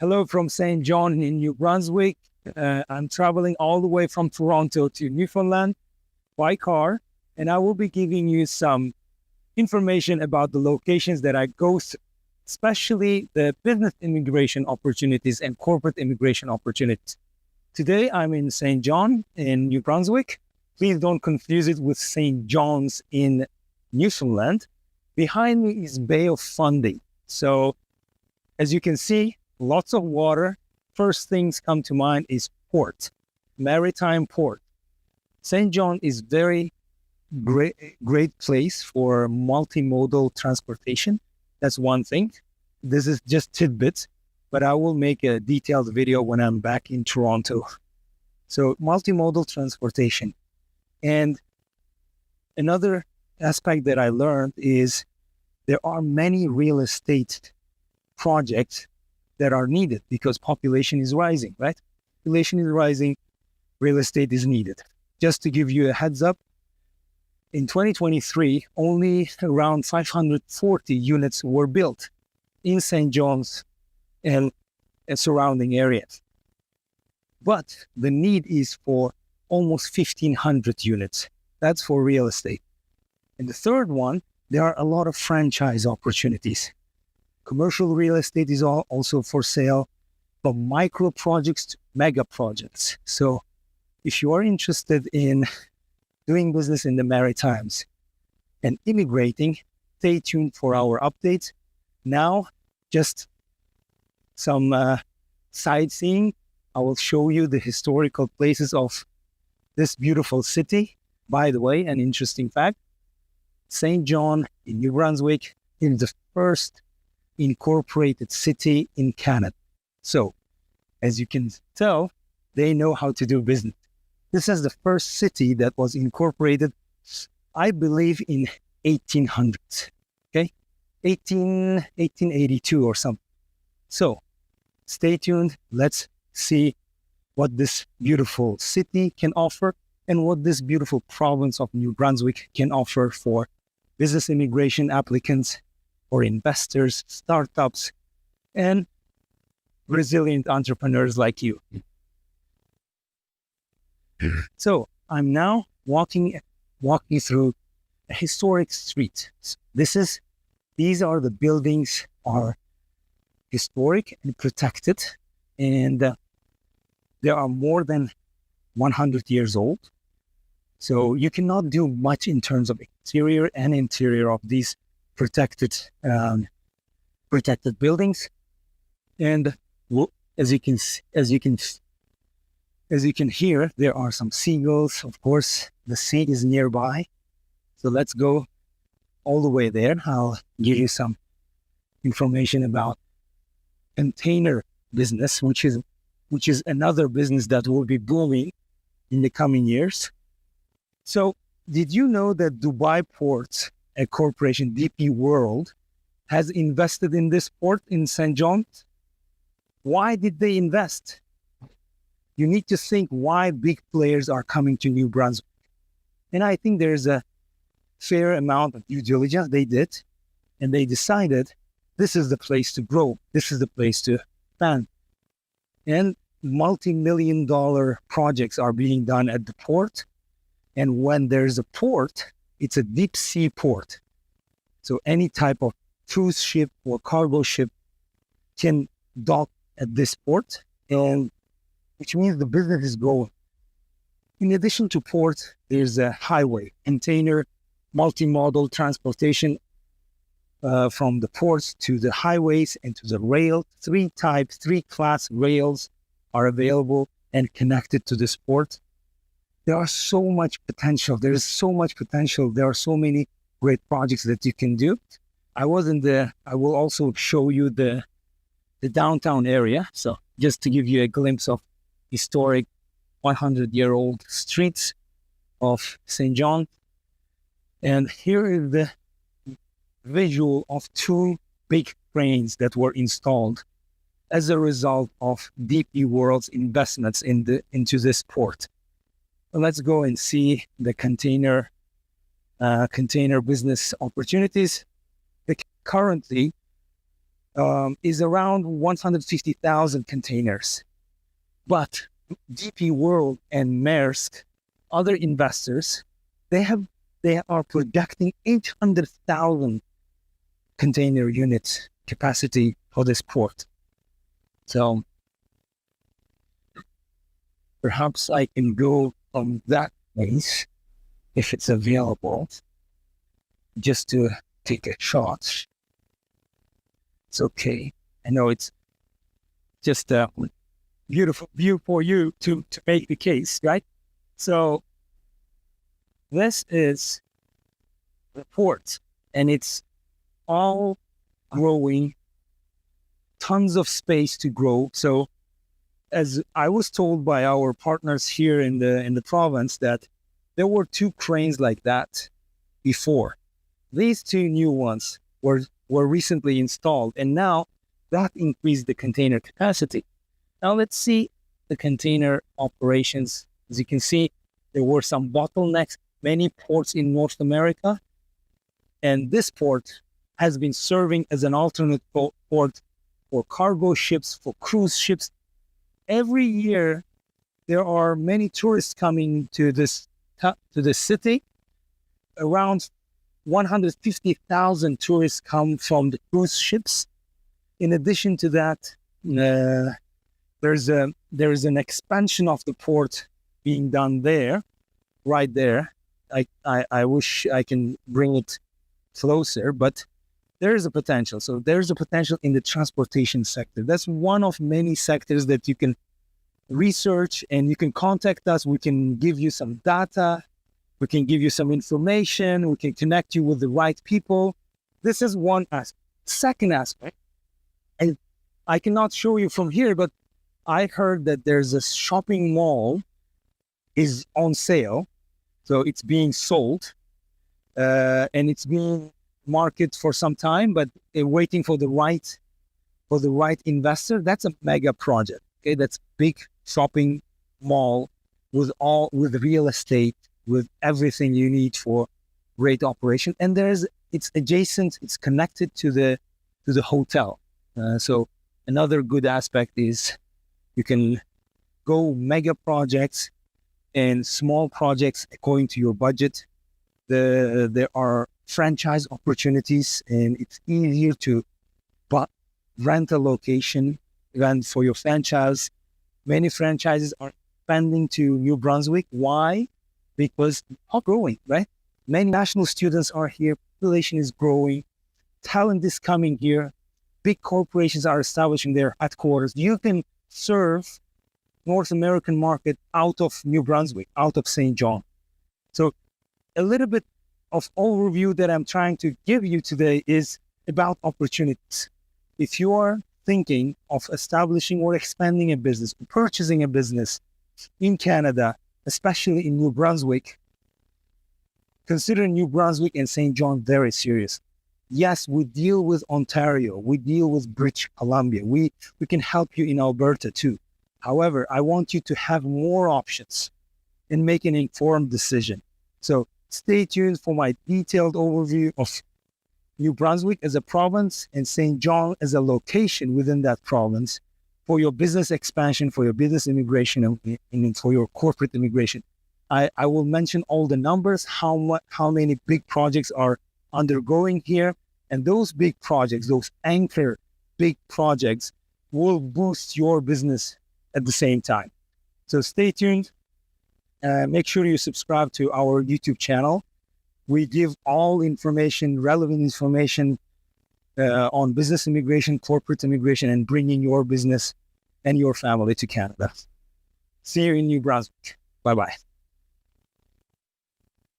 Hello from St. John in New Brunswick. I'm traveling all the way from Toronto to Newfoundland by car, and I will be giving you some information about the locations that I go to, especially the business immigration opportunities and corporate immigration opportunities. Today, I'm in St. John in New Brunswick. Please don't confuse it with St. John's in Newfoundland. Behind me is Bay of Fundy. So, as you can see, lots of water. First things come to mind is port, maritime port. St. John is very great place for multimodal transportation. That's one thing. This is just tidbits, but I will make a detailed video when I'm back in Toronto. So multimodal transportation. And another aspect that I learned is there are many real estate projects that are needed because population is rising, right? Population is rising, real estate is needed. Just to give you a heads up, in 2023, only around 540 units were built in St. John's and surrounding areas. But the need is for almost 1,500 units. That's for real estate. And the third one, there are a lot of franchise opportunities. Commercial real estate is also for sale, from micro projects to mega projects. So if you are interested in doing business in the Maritimes and immigrating, stay tuned for our updates. Now, just some sightseeing. I will show you the historical places of this beautiful city. By the way, an interesting fact, St. John in New Brunswick is the first incorporated city in Canada. So, as you can tell, they know how to do business. This is the first city that was incorporated, I believe, in 1800s, okay? 1882 or something. So, stay tuned. Let's see what this beautiful city can offer and what this beautiful province of New Brunswick can offer for business immigration applicants, or investors, startups, and resilient entrepreneurs like you. So I'm now walking through a historic street. These are the buildings are historic and protected, and they are more than 100 years old. So you cannot do much in terms of exterior and interior of these protected buildings. And as you can hear, there are some seagulls. Of course, the sea is nearby. So let's go all the way there. I'll give you some information about container business, which is another business that will be booming in the coming years. So did you know that Dubai Ports, a corporation, DP World, has invested in this port in St. John's? Why did they invest? You need to think why big players are coming to New Brunswick. And I think there's a fair amount of due diligence they did, and they decided this is the place to grow. This is the place to expand. And multi-million-dollar projects are being done at the port. And when there's a port, it's a deep sea port. So any type of cruise ship or cargo ship can dock at this port, and which means the business is growing. In addition to port, there's a highway, container, multimodal transportation from the ports to the highways and to the rail. Three class rails are available and connected to this port. There are so much potential. There is so much potential. There are so many great projects that you can do. I will also show you the downtown area. So just to give you a glimpse of historic 100-year-old streets of St. John. And here is the visual of two big cranes that were installed as a result of DP World's investments into this port. Let's go and see the container business opportunities. Currently, is around 150,000 containers. But DP World and Maersk, other investors, they are projecting 800,000 container units capacity for this port. So perhaps I can go from that place if it's available, just to take a shot. It's okay. I know it's just a beautiful view for you to make the case, right? So this is the port, and it's all growing, tons of space to grow. So as I was told by our partners here in the province, that there were 2 cranes like that before. These 2 new ones were recently installed, and now that increased the container capacity. Now let's see the container operations. As you can see, there were some bottlenecks, many ports in North America, and this port has been serving as an alternate port for cargo ships, for cruise ships. Every year, there are many tourists coming to this city. Around 150,000 tourists come from the cruise ships. In addition to that, there is an expansion of the port being done there, right there. I wish I can bring it closer, but there is a potential. So there's a potential in the transportation sector. That's one of many sectors that you can research, and you can contact us. We can give you some data. We can give you some information. We can connect you with the right people. This is one aspect. Second aspect, and I cannot show you from here, but I heard that there's a shopping mall is on sale. So it's being sold, and it's being marketed for some time, but waiting for the right investor. That's a mega project. Okay, that's big shopping mall with real estate, with everything you need for great operation. And it's adjacent, it's connected to the hotel. So another good aspect is you can go mega projects and small projects according to your budget. There are franchise opportunities, and it's easier to rent a location, rent for your franchise. Many franchises are expanding to New Brunswick. Why? Because are growing, right? Many national students are here. Population is growing. Talent is coming here. Big corporations are establishing their headquarters. You can serve North American market out of New Brunswick, out of St. John. So a little bit of overview that I'm trying to give you today is about opportunities. If you are thinking of establishing or expanding a business, purchasing a business in Canada, especially in New Brunswick, consider New Brunswick and St. John very serious. Yes, we deal with Ontario. We deal with British Columbia. We can help you in Alberta too. However, I want you to have more options and make an informed decision. So stay tuned for my detailed overview of New Brunswick as a province and St. John as a location within that province for your business expansion, for your business immigration, and for your corporate immigration. I will mention all the numbers, how many big projects are undergoing here. And those big projects, those anchor big projects, will boost your business at the same time. So stay tuned. Make sure you subscribe to our YouTube channel. We give all information, relevant information on business immigration, corporate immigration, and bringing your business and your family to Canada. See you in New Brunswick. Bye-bye.